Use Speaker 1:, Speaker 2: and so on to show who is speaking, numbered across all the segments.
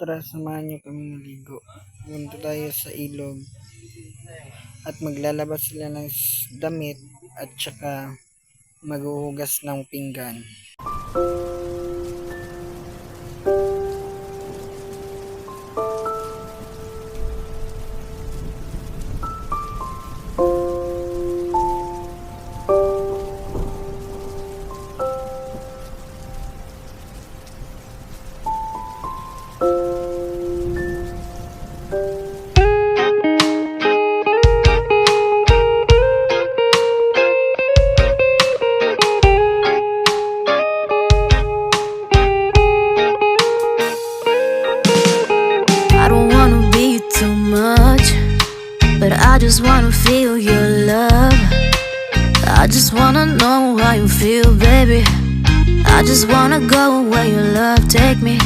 Speaker 1: Tara, samahan niyo kami maligo. Punta tayo sa ilog at maglalabas sila ng damit at saka maghuhugas ng pinggan.
Speaker 2: But I just wanna feel your love. I just wanna know how you feel, baby. I just wanna go where your love take me.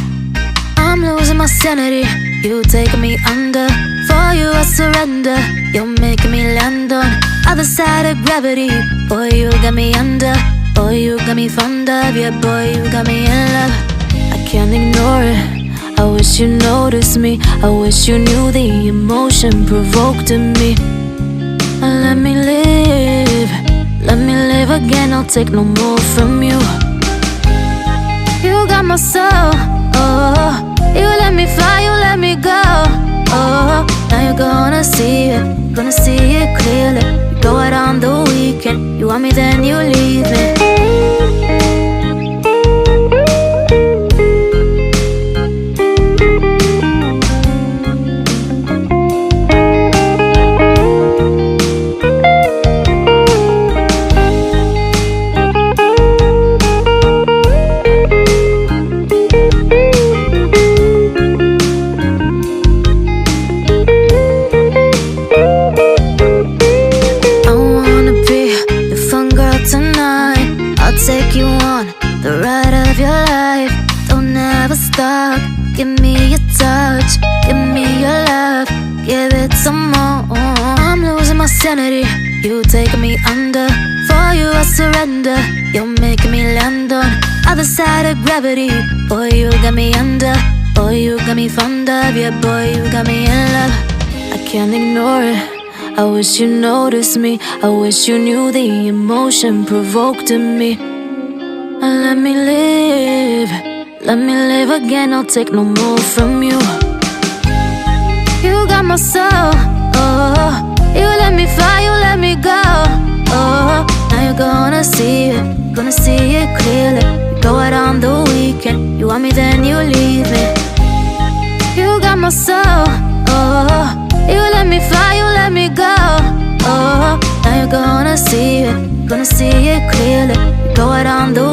Speaker 2: I'm losing my sanity, you taking me under. For you I surrender, you're making me land on other side of gravity. Boy, you got me under. Boy, you got me fond of. Yeah, boy, you got me in love. I can't ignore it. I wish you noticed me. I wish you knew the emotion provoked in me. Let me live again. I'll take no more from you. You got my soul, oh. You let me fly, you let me go, oh. Now you're gonna see it clearly. You go out on the weekend, you want me then you leave me. Take you on the ride of your life. Don't ever stop. Give me your touch, give me your love, give it some more. I'm losing my sanity, you taking me under. For you I surrender, you're making me land on other side of gravity. Boy, you got me under. Boy, you got me fond of. Yeah, boy, you got me in love. I can't ignore it. I wish you noticed me. I wish you knew the emotion provoked in me. Let me live again. I'll take no more from you. You got my soul, oh. You let me fly, you let me go, oh. Now you're gonna see it clearly. You go out on the weekend, you want me then you leave me. You got my soul, oh. You let me fly, you let me go, oh. Now you're gonna see it clearly. You go out on the